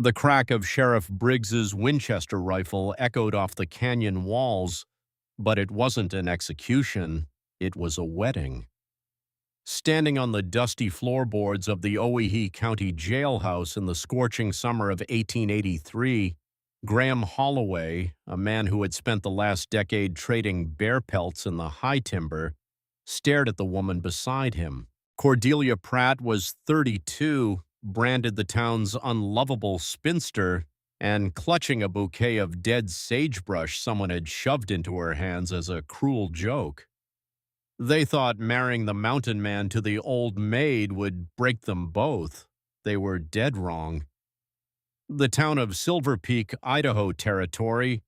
The crack of Sheriff Briggs's Winchester rifle echoed off the canyon walls, but it wasn't an execution, it was a wedding. Standing on the dusty floorboards of the Owyhee County jailhouse in the scorching summer of 1883, Graham Holloway, a man who had spent the last decade trading bear pelts in the high timber, stared at the woman beside him. Cordelia Pratt was 32, branded the town's unlovable spinster, and clutching a bouquet of dead sagebrush someone had shoved into her hands as a cruel joke. They thought marrying the mountain man to the old maid would break them both. They were dead wrong. The town of Silver Peak, Idaho Territory,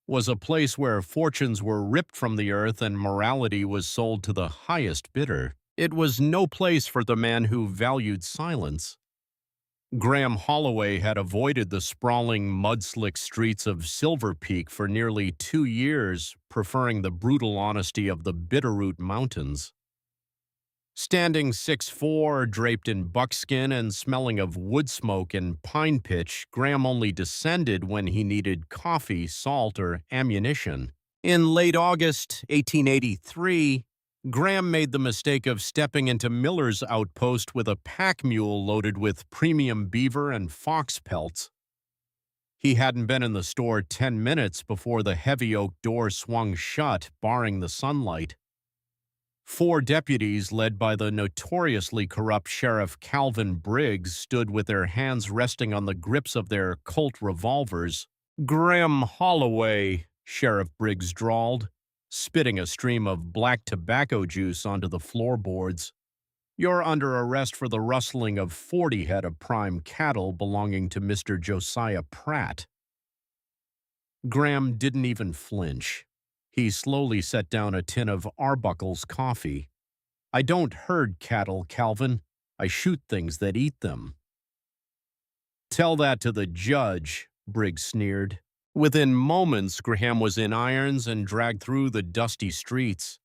was a place where fortunes were ripped from the earth and morality was sold to the highest bidder. It was no place for the man who valued silence. Graham Holloway had avoided the sprawling, mud-slick streets of Silver Peak for nearly 2 years, preferring the brutal honesty of the Bitterroot Mountains. Standing 6'4", draped in buckskin and smelling of wood smoke and pine pitch, Graham only descended when he needed coffee, salt, or ammunition. In late August 1883, Graham made the mistake of stepping into Miller's outpost with a pack mule loaded with premium beaver and fox pelts. He hadn't been in the store 10 minutes before the heavy oak door swung shut, barring the sunlight. 4 deputies, led by the notoriously corrupt Sheriff Calvin Briggs, stood with their hands resting on the grips of their Colt revolvers. "Graham Holloway," Sheriff Briggs drawled, spitting a stream of black tobacco juice onto the floorboards. "You're under arrest for the rustling of 40 head of prime cattle belonging to Mr. Josiah Pratt." Graham didn't even flinch. He slowly set down a tin of Arbuckle's coffee. "I don't herd cattle, Calvin. I shoot things that eat them." "Tell that to the judge," Briggs sneered. Within moments, Graham was in irons and dragged through the dusty streets.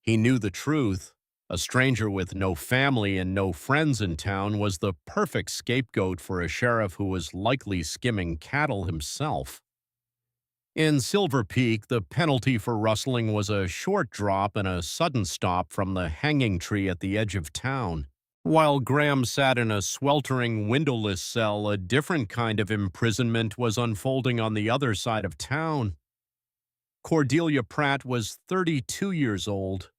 He knew the truth. A stranger with no family and no friends in town was the perfect scapegoat for a sheriff who was likely skimming cattle himself. In Silver Peak, the penalty for rustling was a short drop and a sudden stop from the hanging tree at the edge of town. While Graham sat in a sweltering, windowless cell, a different kind of imprisonment was unfolding on the other side of town. Cordelia Pratt was 32 years old,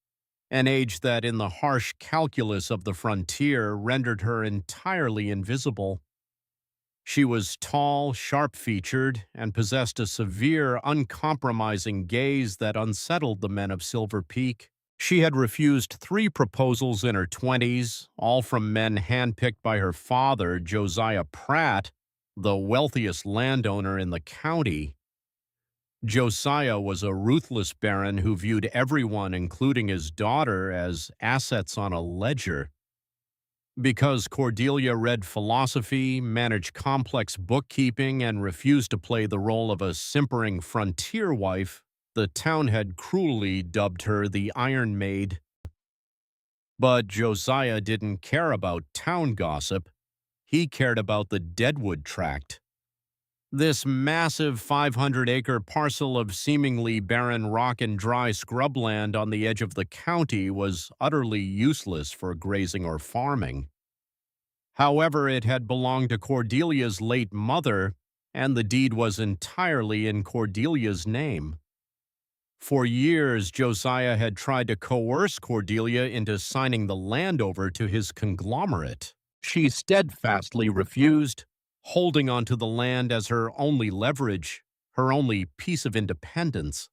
an age that in the harsh calculus of the frontier rendered her entirely invisible. She was tall, sharp-featured, and possessed a severe, uncompromising gaze that unsettled the men of Silver Peak. She had refused 3 proposals in her 20s, all from men handpicked by her father, Josiah Pratt, the wealthiest landowner in the county. Josiah was a ruthless baron who viewed everyone, including his daughter, as assets on a ledger. Because Cordelia read philosophy, managed complex bookkeeping, and refused to play the role of a simpering frontier wife, the town had cruelly dubbed her the Iron Maid. But Josiah didn't care about town gossip. He cared about the Deadwood Tract. This massive 500-acre parcel of seemingly barren rock and dry scrubland on the edge of the county was utterly useless for grazing or farming. However, it had belonged to Cordelia's late mother, and the deed was entirely in Cordelia's name. For years, Josiah had tried to coerce Cordelia into signing the land over to his conglomerate. She steadfastly refused, holding onto the land as her only leverage, her only piece of independence.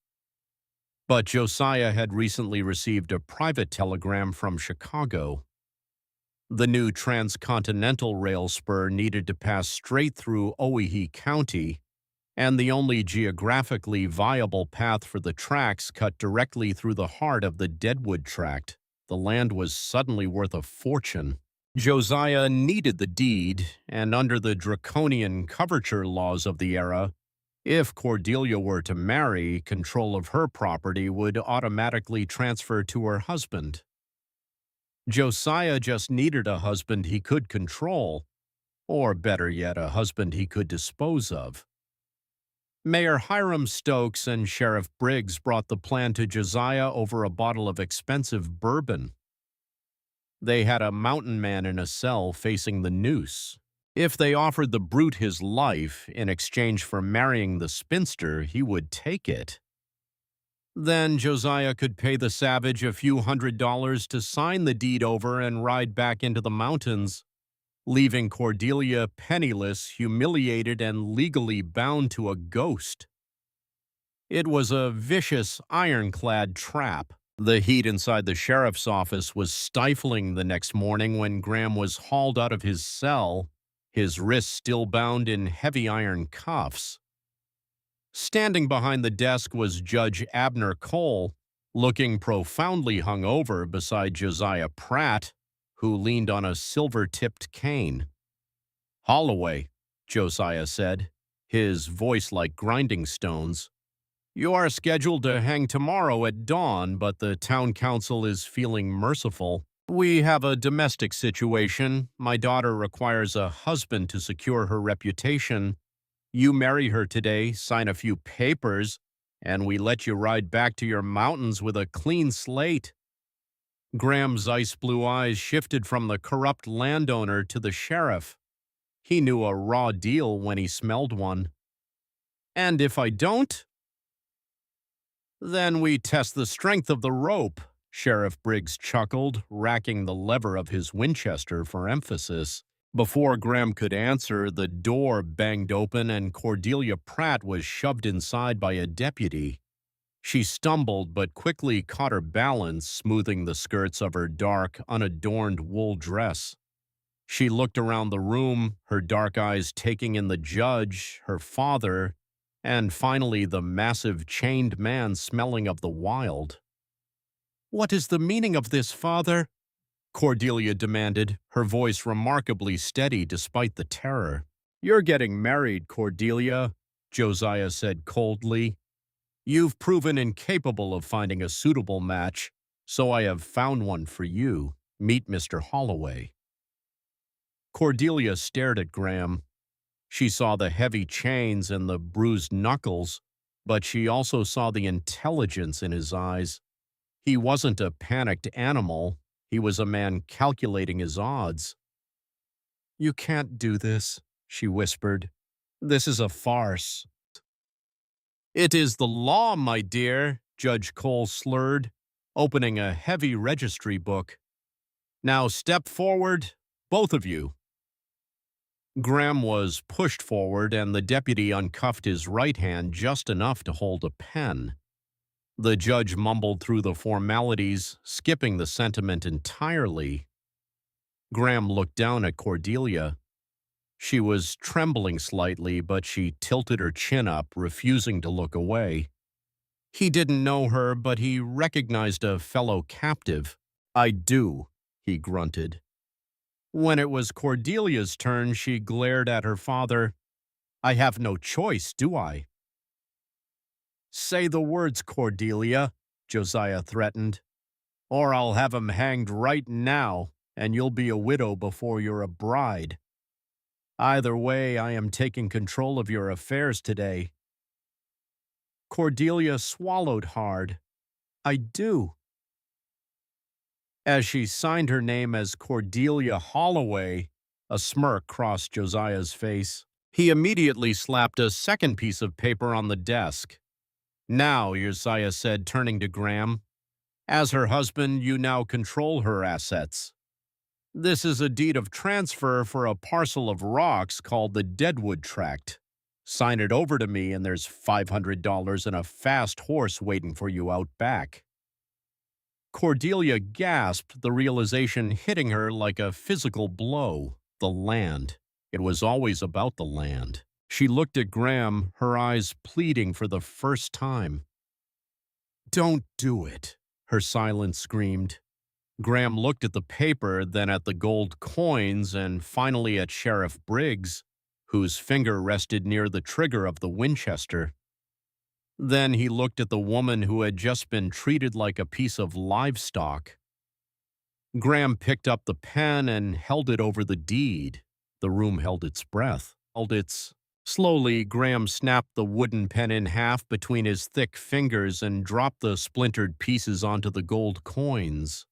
But Josiah had recently received a private telegram from Chicago. The new transcontinental rail spur needed to pass straight through Owyhee County, and the only geographically viable path for the tracks cut directly through the heart of the Deadwood Tract. The land was suddenly worth a fortune. Josiah needed the deed, and under the draconian coverture laws of the era, if Cordelia were to marry, control of her property would automatically transfer to her husband. Josiah just needed a husband he could control, or better yet, a husband he could dispose of. Mayor Hiram Stokes and Sheriff Briggs brought the plan to Josiah over a bottle of expensive bourbon. They had a mountain man in a cell facing the noose. If they offered the brute his life in exchange for marrying the spinster, he would take it. Then Josiah could pay the savage a few $100s to sign the deed over and ride back into the mountains, leaving Cordelia penniless, humiliated, and legally bound to a ghost. It was a vicious, ironclad trap. The heat inside the sheriff's office was stifling the next morning when Graham was hauled out of his cell, his wrists still bound in heavy iron cuffs. Standing behind the desk was Judge Abner Cole, looking profoundly hungover beside Josiah Pratt, who leaned on a silver-tipped cane. "Holloway," Josiah said, his voice like grinding stones, "you are scheduled to hang tomorrow at dawn, but the town council is feeling merciful. We have a domestic situation. My daughter requires a husband to secure her reputation. You marry her today, sign a few papers, and we let you ride back to your mountains with a clean slate." Graham's ice-blue eyes shifted from the corrupt landowner to the sheriff. He knew a raw deal when he smelled one. "And if I don't?" "Then we test the strength of the rope," Sheriff Briggs chuckled, racking the lever of his Winchester for emphasis. Before Graham could answer, the door banged open and Cordelia Pratt was shoved inside by a deputy. She stumbled but quickly caught her balance, smoothing the skirts of her dark, unadorned wool dress. She looked around the room, her dark eyes taking in the judge, her father, and finally the massive chained man smelling of the wild. "What is the meaning of this, Father?" Cordelia demanded, her voice remarkably steady despite the terror. "You're getting married, Cordelia," Josiah said coldly. "You've proven incapable of finding a suitable match, so I have found one for you. Meet Mr. Holloway." Cordelia stared at Graham. She saw the heavy chains and the bruised knuckles, but she also saw the intelligence in his eyes. He wasn't a panicked animal. He was a man calculating his odds. "You can't do this," she whispered. "This is a farce." "It is the law, my dear," Judge Cole slurred, opening a heavy registry book. "Now step forward, both of you." Graham was pushed forward, and the deputy uncuffed his right hand just enough to hold a pen. The judge mumbled through the formalities, skipping the sentiment entirely. Graham looked down at Cordelia. She was trembling slightly, but she tilted her chin up, refusing to look away. He didn't know her, but he recognized a fellow captive. "I do," he grunted. When it was Cordelia's turn, she glared at her father. "I have no choice, do I?" "Say the words, Cordelia," Josiah threatened, "or I'll have him hanged right now, and you'll be a widow before you're a bride. Either way, I am taking control of your affairs today." Cordelia swallowed hard. "I do." As she signed her name as Cordelia Holloway, a smirk crossed Josiah's face. He immediately slapped a second piece of paper on the desk. "Now," Josiah said, turning to Graham, "as her husband, you now control her assets. This is a deed of transfer for a parcel of rocks called the Deadwood Tract. Sign it over to me and there's $500 and a fast horse waiting for you out back." Cordelia gasped, the realization hitting her like a physical blow. The land. It was always about the land. She looked at Graham, her eyes pleading for the first time. "Don't do it," her silence screamed. Graham looked at the paper, then at the gold coins, and finally at Sheriff Briggs, whose finger rested near the trigger of the Winchester. Then he looked at the woman who had just been treated like a piece of livestock. Graham picked up the pen and held it over the deed. The room held its breath. Slowly, Graham snapped the wooden pen in half between his thick fingers and dropped the splintered pieces onto the gold coins.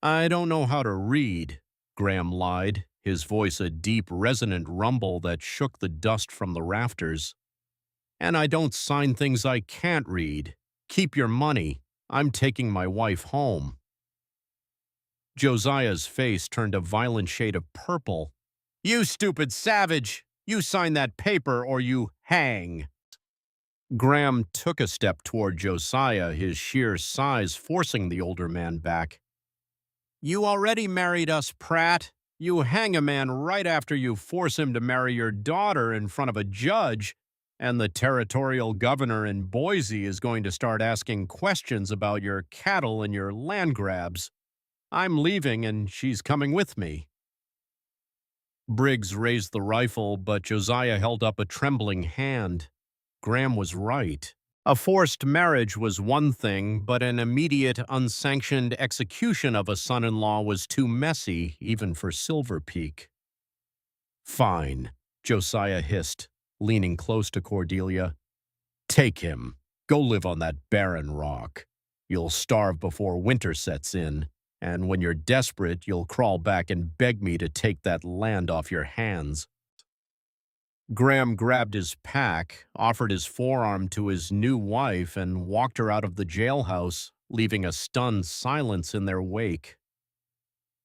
I don't know how to read, Graham lied, his voice a deep, resonant rumble that shook the dust from the rafters. And I don't sign things I can't read. Keep your money. I'm taking my wife home. Josiah's face turned a violent shade of purple. You stupid savage! You sign that paper or you hang! Graham took a step toward Josiah, his sheer size forcing the older man back. You already married us, Pratt. You hang a man right after you force him to marry your daughter in front of a judge, and the territorial governor in Boise is going to start asking questions about your cattle and your land grabs. I'm leaving and she's coming with me. Briggs raised the rifle, but Josiah held up a trembling hand. Graham was right. A forced marriage was one thing, but an immediate, unsanctioned execution of a son-in-law was too messy, even for Silver Peak. Fine, Josiah hissed, leaning close to Cordelia. Take him. Go live on that barren rock. You'll starve before winter sets in, and when you're desperate, you'll crawl back and beg me to take that land off your hands. Graham grabbed his pack, offered his forearm to his new wife, and walked her out of the jailhouse, leaving a stunned silence in their wake.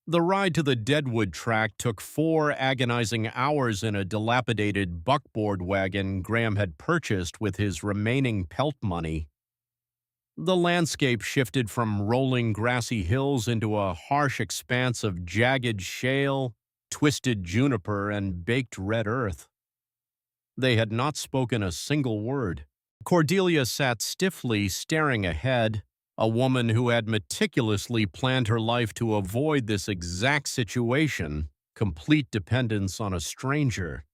The ride to the Deadwood track took 4 agonizing hours in a dilapidated buckboard wagon Graham had purchased with his remaining pelt money. The landscape shifted from rolling grassy hills into a harsh expanse of jagged shale, twisted juniper, and baked red earth. They had not spoken a single word. Cordelia sat stiffly, staring ahead, a woman who had meticulously planned her life to avoid this exact situation, complete dependence on a stranger.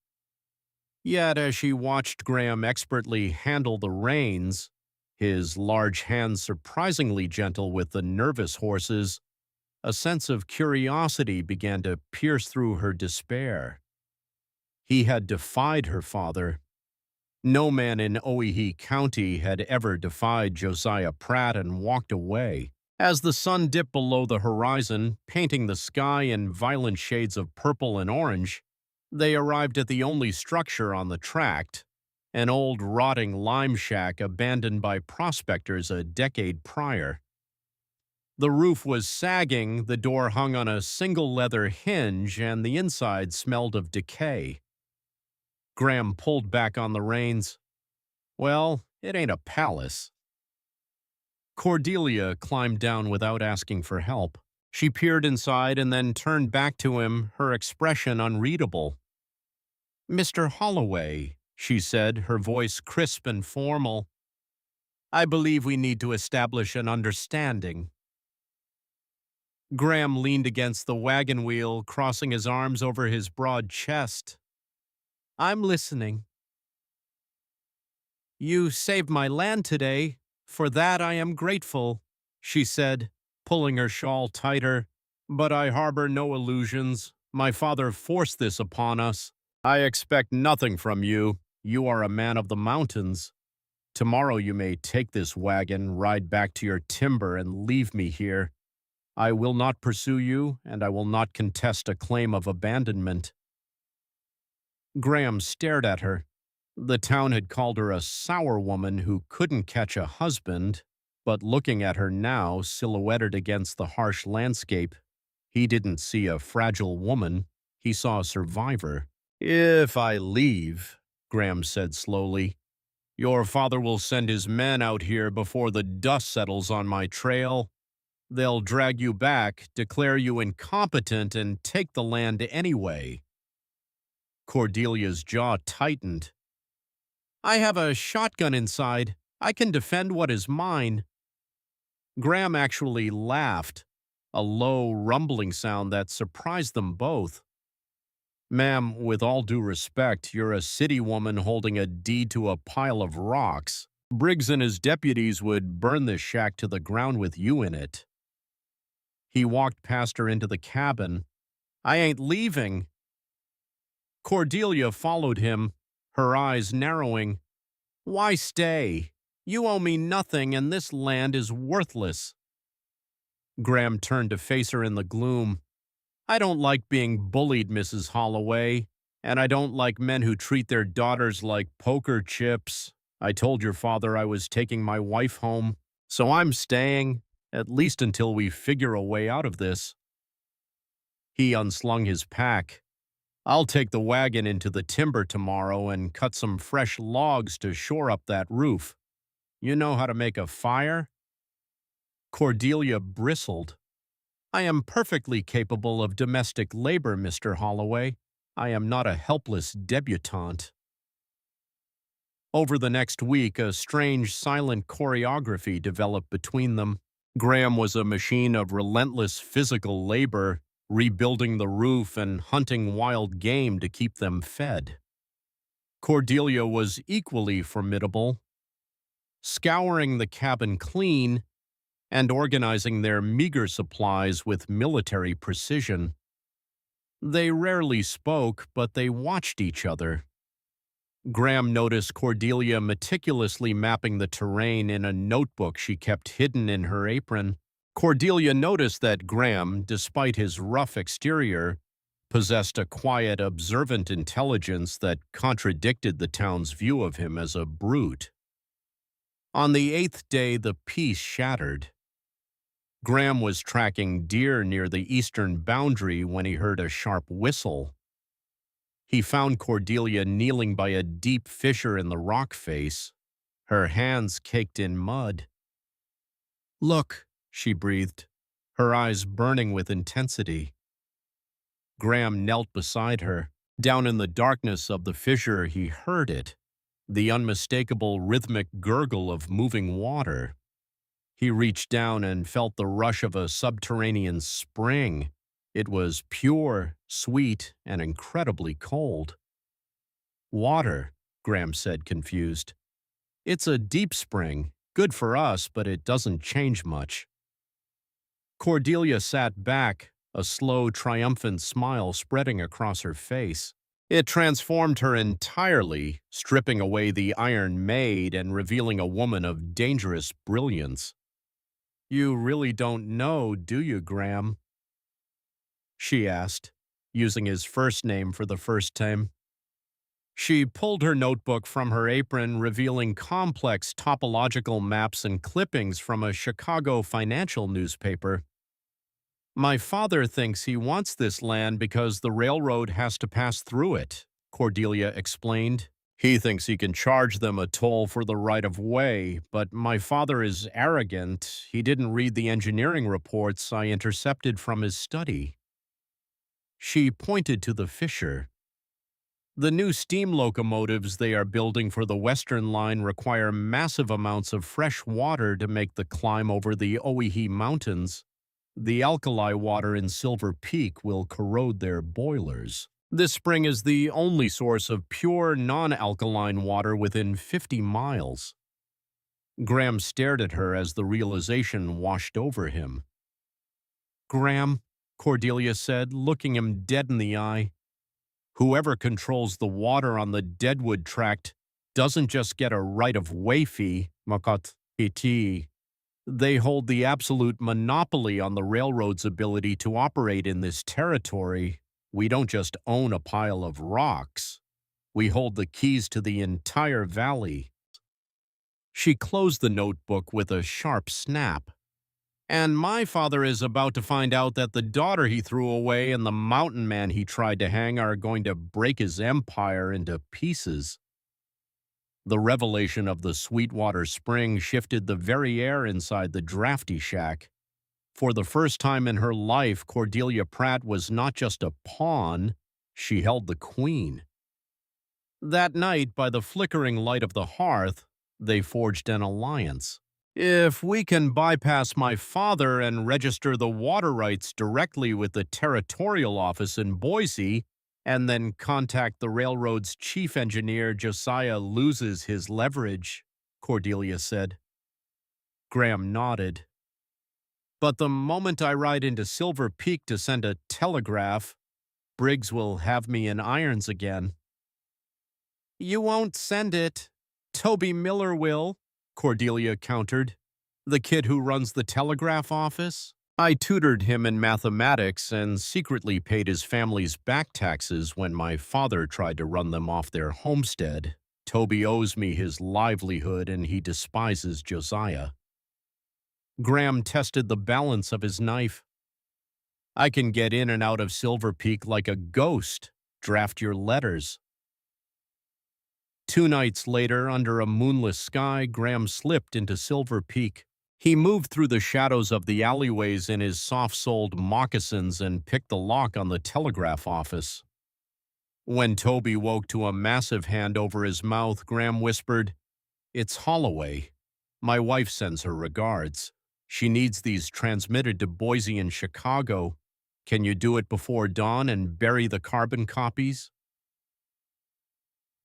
Yet as she watched Graham expertly handle the reins, his large hands surprisingly gentle with the nervous horses, a sense of curiosity began to pierce through her despair. He had defied her father. No man in Owyhee County had ever defied Josiah Pratt and walked away. As the sun dipped below the horizon, painting the sky in violent shades of purple and orange, they arrived at the only structure on the tract, an old rotting lime shack abandoned by prospectors a decade prior. The roof was sagging, the door hung on a single leather hinge, and the inside smelled of decay. Graham pulled back on the reins. Well, it ain't a palace. Cordelia climbed down without asking for help. She peered inside and then turned back to him, her expression unreadable. Mr. Holloway, she said, her voice crisp and formal. I believe we need to establish an understanding. Graham leaned against the wagon wheel, crossing his arms over his broad chest. I'm listening. You saved my land today. For that I am grateful, she said, pulling her shawl tighter. But I harbor no illusions. My father forced this upon us. I expect nothing from you. You are a man of the mountains. Tomorrow you may take this wagon, ride back to your timber, and leave me here. I will not pursue you, and I will not contest a claim of abandonment. Graham stared at her. The town had called her a sour woman who couldn't catch a husband, but looking at her now, silhouetted against the harsh landscape, he didn't see a fragile woman, he saw a survivor. If I leave, Graham said slowly, your father will send his men out here before the dust settles on my trail. They'll drag you back, declare you incompetent, and take the land anyway. Cordelia's jaw tightened. I have a shotgun inside. I can defend what is mine. Graham actually laughed, a low, rumbling sound that surprised them both. Ma'am, with all due respect, you're a city woman holding a deed to a pile of rocks. Briggs and his deputies would burn this shack to the ground with you in it. He walked past her into the cabin. I ain't leaving. Cordelia followed him, her eyes narrowing. Why stay? You owe me nothing, and this land is worthless. Graham turned to face her in the gloom. I don't like being bullied, Mrs. Holloway, and I don't like men who treat their daughters like poker chips. I told your father I was taking my wife home, so I'm staying, at least until we figure a way out of this. He unslung his pack. I'll take the wagon into the timber tomorrow and cut some fresh logs to shore up that roof. You know how to make a fire? Cordelia bristled. I am perfectly capable of domestic labor, Mr. Holloway. I am not a helpless debutante. Over the next week, a strange silent choreography developed between them. Graham was a machine of relentless physical labor, rebuilding the roof and hunting wild game to keep them fed. Cordelia was equally formidable, scouring the cabin clean and organizing their meager supplies with military precision. They rarely spoke, but they watched each other. Graham noticed Cordelia meticulously mapping the terrain in a notebook she kept hidden in her apron. Cordelia noticed that Graham, despite his rough exterior, possessed a quiet, observant intelligence that contradicted the town's view of him as a brute. On the 8th day, the peace shattered. Graham was tracking deer near the eastern boundary when he heard a sharp whistle. He found Cordelia kneeling by a deep fissure in the rock face, her hands caked in mud. Look, she breathed, her eyes burning with intensity. Graham knelt beside her. Down in the darkness of the fissure he heard it, the unmistakable rhythmic gurgle of moving water. He reached down and felt the rush of a subterranean spring. It was pure, sweet, and incredibly cold. Water, Graham said, confused. It's a deep spring, good for us, but it doesn't change much. Cordelia sat back, a slow, triumphant smile spreading across her face. It transformed her entirely, stripping away the iron maid and revealing a woman of dangerous brilliance. You really don't know, do you, Graham? She asked, using his first name for the first time. She pulled her notebook from her apron, revealing complex topological maps and clippings from a Chicago financial newspaper. My father thinks he wants this land because the railroad has to pass through it, Cordelia explained. He thinks he can charge them a toll for the right-of-way, but my father is arrogant. He didn't read the engineering reports I intercepted from his study. She pointed to the fissure. The new steam locomotives they are building for the Western Line require massive amounts of fresh water to make the climb over the Owyhee Mountains. The alkali water in Silver Peak will corrode their boilers. This spring is the only source of pure, non-alkaline water within 50 miles. Graham stared at her as the realization washed over him. Graham, Cordelia said, looking him dead in the eye, whoever controls the water on the Deadwood Tract doesn't just get a right-of-way fee, makot iti. They hold the absolute monopoly on the railroad's ability to operate in this territory. We don't just own a pile of rocks. We hold the keys to the entire valley. She closed the notebook with a sharp snap. And my father is about to find out that the daughter he threw away and the mountain man he tried to hang are going to break his empire into pieces. The revelation of the Sweetwater Spring shifted the very air inside the drafty shack. For the first time in her life, Cordelia Pratt was not just a pawn, she held the queen. That night, by the flickering light of the hearth, they forged an alliance. If we can bypass my father and register the water rights directly with the territorial office in Boise, and then contact the railroad's chief engineer, Josiah loses his leverage, Cordelia said. Graham nodded. But the moment I ride into Silver Peak to send a telegraph, Briggs will have me in irons again. You won't send it. Toby Miller will, Cordelia countered. The kid who runs the telegraph office? I tutored him in mathematics and secretly paid his family's back taxes when my father tried to run them off their homestead. Toby owes me his livelihood and he despises Josiah. Graham tested the balance of his knife. I can get in and out of Silver Peak like a ghost. Draft your letters. 2 nights later, under a moonless sky, Graham slipped into Silver Peak. He moved through the shadows of the alleyways in his soft-soled moccasins and picked the lock on the telegraph office. When Toby woke to a massive hand over his mouth, Graham whispered, "It's Holloway. My wife sends her regards. She needs these transmitted to Boise and Chicago. Can you do it before dawn and bury the carbon copies?"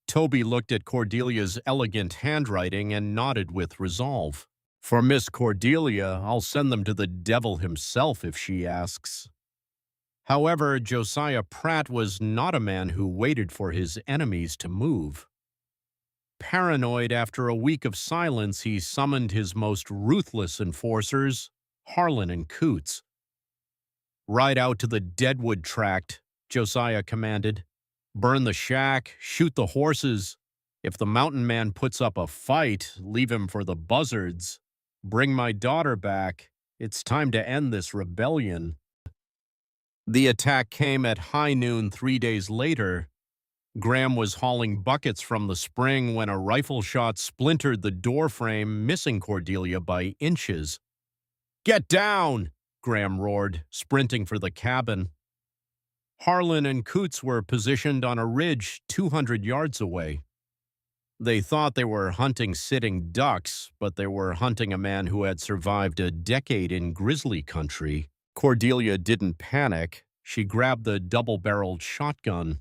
Toby looked at Cordelia's elegant handwriting and nodded with resolve. "For Miss Cordelia, I'll send them to the devil himself if she asks." However, Josiah Pratt was not a man who waited for his enemies to move. Paranoid after a week of silence, he summoned his most ruthless enforcers, Harlan and Coots. "Ride out to the Deadwood tract," Josiah commanded. "Burn the shack, shoot the horses. If the mountain man puts up a fight, leave him for the buzzards. Bring my daughter back. It's time to end this rebellion." The attack came at high noon 3 days later. Graham was hauling buckets from the spring when a rifle shot splintered the doorframe, missing Cordelia by inches. "Get down!" Graham roared, sprinting for the cabin. Harlan and Coots were positioned on a ridge 200 yards away. They thought they were hunting sitting ducks, but they were hunting a man who had survived a decade in grizzly country. Cordelia didn't panic. She grabbed the double-barreled shotgun.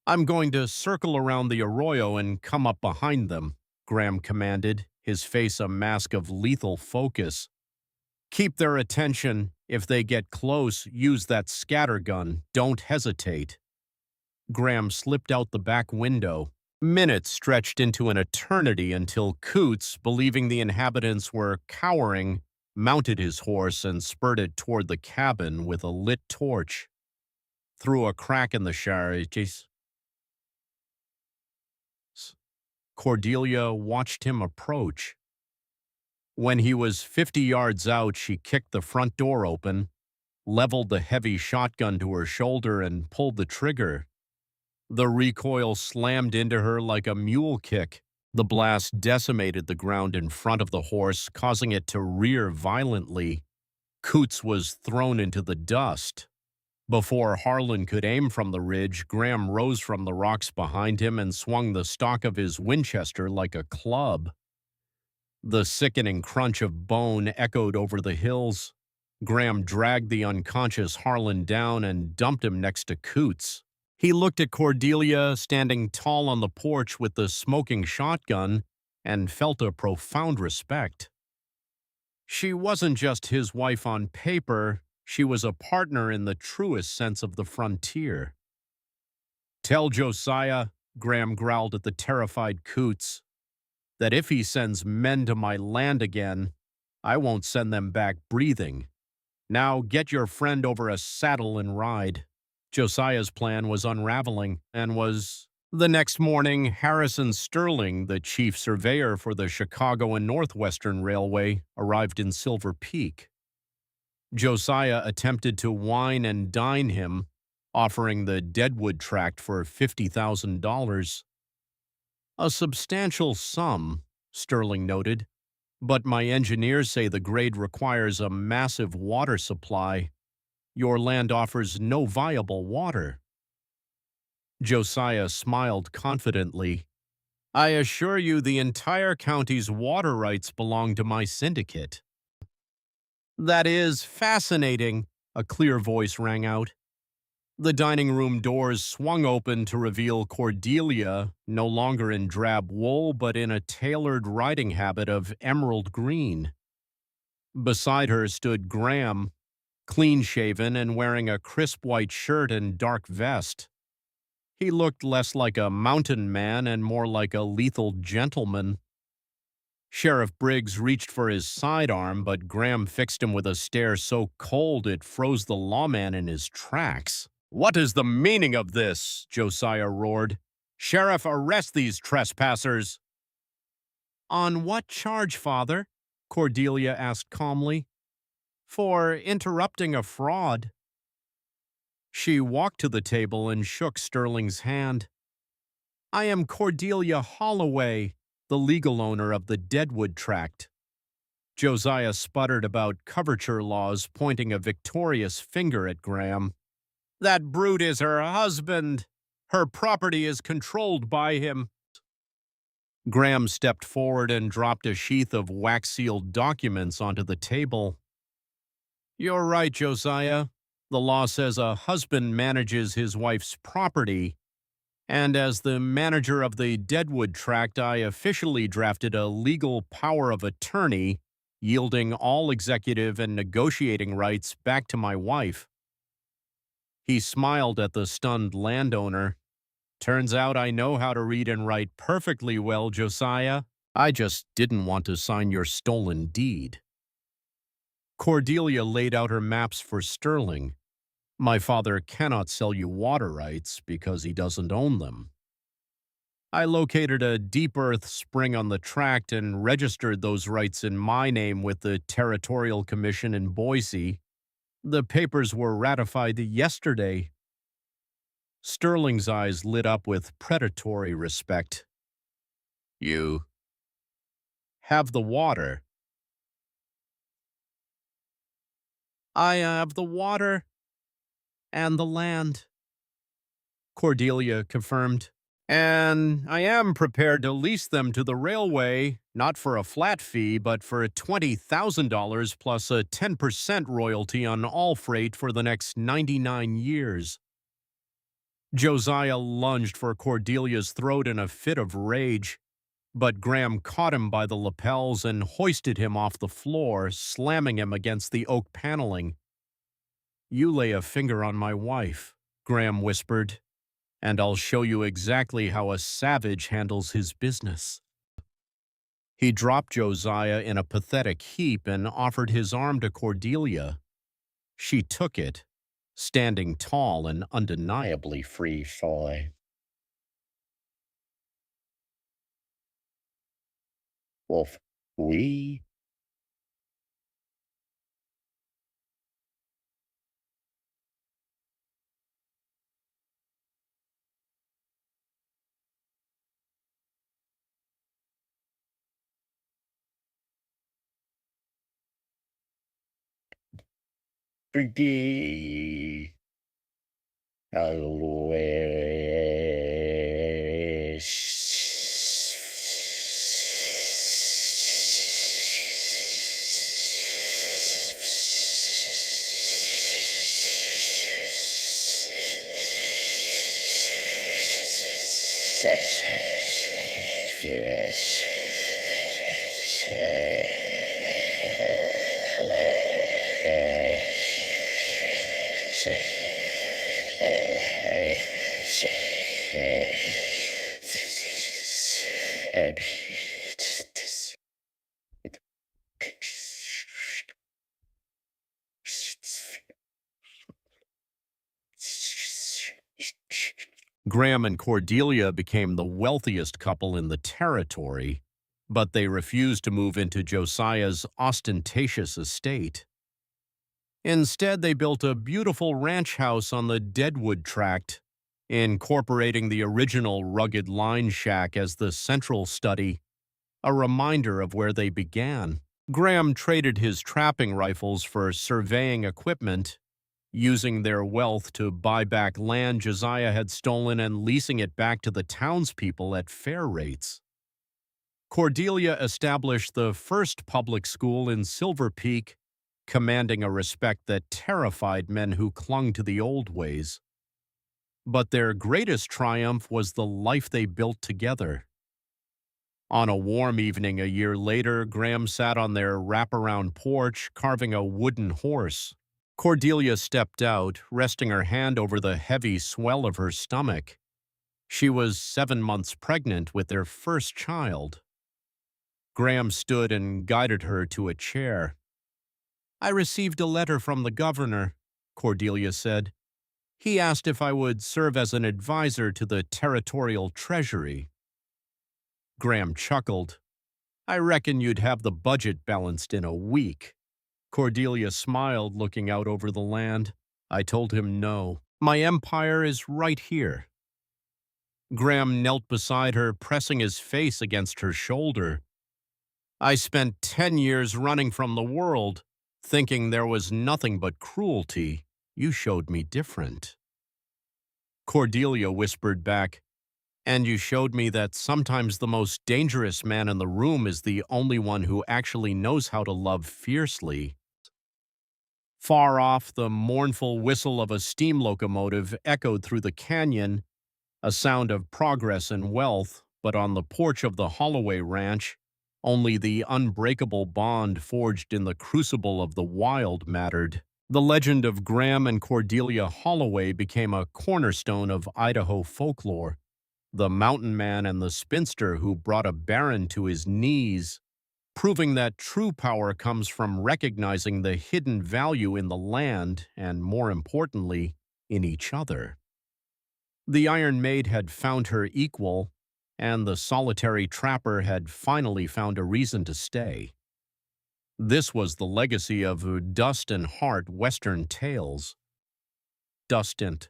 "I'm going to circle around the arroyo and come up behind them," Graham commanded, his face a mask of lethal focus. "Keep their attention. If they get close, use that scattergun. Don't hesitate." Graham slipped out the back window. Minutes stretched into an eternity until Coots, believing the inhabitants were cowering, mounted his horse and spurted toward the cabin with a lit torch. Through a crack in the shadows, Cordelia watched him approach. When he was 50 yards out, she kicked the front door open, leveled the heavy shotgun to her shoulder, and pulled the trigger. The recoil slammed into her like a mule kick. The blast decimated the ground in front of the horse, causing it to rear violently. Coots was thrown into the dust. Before Harlan could aim from the ridge, Graham rose from the rocks behind him and swung the stock of his Winchester like a club. The sickening crunch of bone echoed over the hills. Graham dragged the unconscious Harlan down and dumped him next to Coots. He looked at Cordelia, standing tall on the porch with the smoking shotgun, and felt a profound respect. She wasn't just his wife on paper, she was a partner in the truest sense of the frontier. "Tell Josiah," Graham growled at the terrified Coots, "that if he sends men to my land again, I won't send them back breathing. Now get your friend over a saddle and ride." Josiah's plan was unraveling and was... The next morning, Harrison Sterling, the chief surveyor for the Chicago and Northwestern Railway, arrived in Silver Peak. Josiah attempted to wine and dine him, offering the Deadwood tract for $50,000. "A substantial sum," Sterling noted, "but my engineers say the grade requires a massive water supply. Your land offers no viable water." Josiah smiled confidently. "I assure you the entire county's water rights belong to my syndicate." "That is fascinating," a clear voice rang out. The dining room doors swung open to reveal Cordelia, no longer in drab wool but in a tailored riding habit of emerald green. Beside her stood Graham, clean-shaven and wearing a crisp white shirt and dark vest. He looked less like a mountain man and more like a lethal gentleman. Sheriff Briggs reached for his sidearm, but Graham fixed him with a stare so cold it froze the lawman in his tracks. "What is the meaning of this?" Josiah roared. "Sheriff, arrest these trespassers!" "On what charge, Father?" Cordelia asked calmly. "For interrupting a fraud." She walked to the table and shook Sterling's hand. "I am Cordelia Holloway, the legal owner of the Deadwood Tract." Josiah sputtered about coverture laws, pointing a victorious finger at Graham. "That brute is her husband. Her property is controlled by him." Graham stepped forward and dropped a sheath of wax-sealed documents onto the table. "You're right, Josiah. The law says a husband manages his wife's property, and as the manager of the Deadwood Tract, I officially drafted a legal power of attorney, yielding all executive and negotiating rights back to my wife." He smiled at the stunned landowner. "Turns out I know how to read and write perfectly well, Josiah. I just didn't want to sign your stolen deed." Cordelia laid out her maps for Sterling. "My father cannot sell you water rights because he doesn't own them. I located a deep earth spring on the tract and registered those rights in my name with the Territorial Commission in Boise. The papers were ratified yesterday." Sterling's eyes lit up with predatory respect. "You have the water." "I have the water and the land," Cordelia confirmed. "And I am prepared to lease them to the railway, not for a flat fee, but for $20,000 plus a 10% royalty on all freight for the next 99 years. Josiah lunged for Cordelia's throat in a fit of rage, but Graham caught him by the lapels and hoisted him off the floor, slamming him against the oak paneling. "You lay a finger on my wife," Graham whispered, "and I'll show you exactly how a savage handles his business." He dropped Josiah in a pathetic heap and offered his arm to Cordelia. She took it, standing tall and undeniably free. Wolf, we free. Graham and Cordelia became the wealthiest couple in the territory, but they refused to move into Josiah's ostentatious estate. Instead, they built a beautiful ranch house on the Deadwood Tract, incorporating the original rugged line shack as the central study, a reminder of where they began. Graham traded his trapping rifles for surveying equipment, using their wealth to buy back land Josiah had stolen and leasing it back to the townspeople at fair rates. Cordelia established the first public school in Silver Peak, commanding a respect that terrified men who clung to the old ways. But their greatest triumph was the life they built together. On a warm evening a year later, Graham sat on their wraparound porch carving a wooden horse. Cordelia stepped out, resting her hand over the heavy swell of her stomach. She was 7 months pregnant with their first child. Graham stood and guided her to a chair. "I received a letter from the governor," Cordelia said. "He asked if I would serve as an advisor to the territorial treasury." Graham chuckled. "I reckon you'd have the budget balanced in a week." Cordelia smiled, looking out over the land. I told him no. My empire is right here. Graham knelt beside her, pressing his face against her shoulder. "I spent 10 years running from the world, thinking there was nothing but cruelty. You showed me different." Cordelia whispered back, "And you showed me that sometimes the most dangerous man in the room is the only one who actually knows how to love fiercely." Far off, the mournful whistle of a steam locomotive echoed through the canyon, a sound of progress and wealth, but on the porch of the Holloway Ranch, only the unbreakable bond forged in the crucible of the wild mattered. The legend of Graham and Cordelia Holloway became a cornerstone of Idaho folklore, the mountain man and the spinster who brought a baron to his knees, proving that true power comes from recognizing the hidden value in the land and, more importantly, in each other. The Iron Maid had found her equal, and the solitary trapper had finally found a reason to stay. This was the legacy of Dust and Heart Western tales. Dust and